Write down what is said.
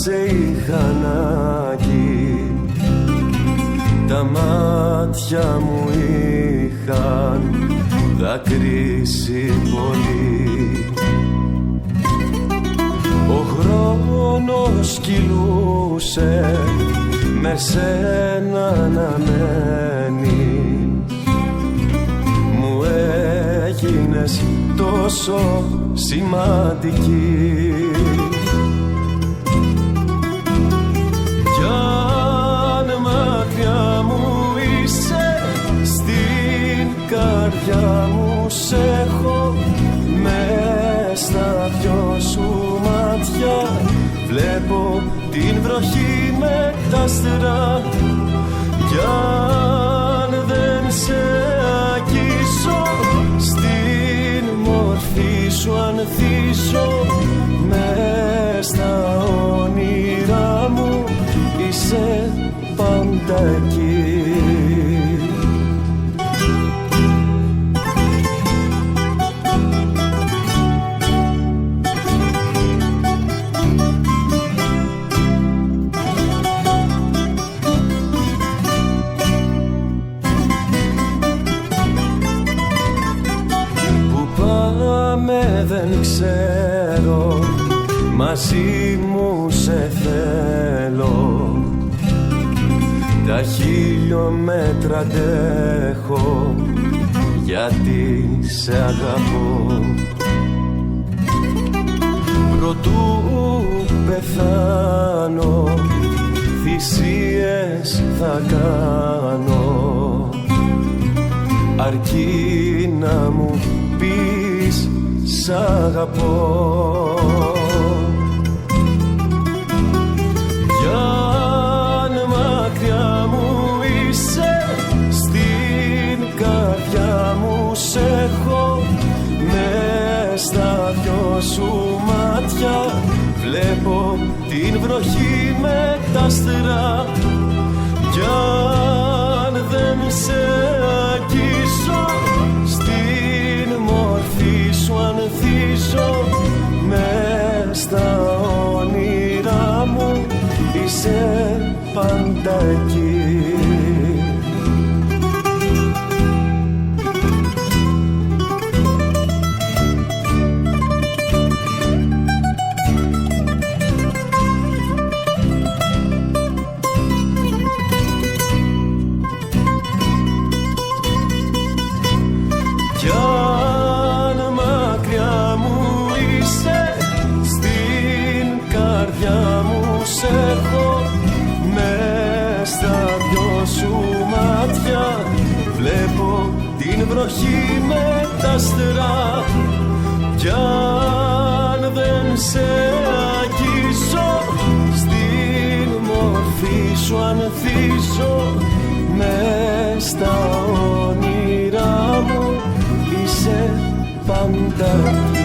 σε είχα ανάγκη, τα μάτια μου είχαν δακρύσει πολύ. Ο χρόνος κυλούσε με σένα να μένει, μου έγινες τόσο σημαντική. Κι αν μακριά μου είσαι, στην καρδιά μου σ' έχω, μες στα δυο σου μάτια βλέπω την βροχή με τα άστερα. Κι αν δεν σε αγγίσω, στην μορφή σου ανθίσω, μες στα όνειρά μου είσαι πάντα εκεί. Δεν ξέρω, μαζί μου σε θέλω, τα χιλιόμετρα αντέχω γιατί σε αγαπώ. Προτού πεθάνω θυσίες θα κάνω, αρκεί να μου πεις σ' αγαπώ. Κι αν μακριά μου είσαι, στην καρδιά μου σ' έχω, μες στα δυο σου μάτια βλέπω την βροχή με τα άστερα. Κι αν δεν σε αγγίσω, στην μορφή σου ανθίζω, μες στα όνειρά μου είσαι πάντα εκεί. Την βροχή με τα άστερα. Κι αν δεν σε αγγίσω, στην μορφή σου ανθίζω, μες στα όνειρά μου είσαι πάντα.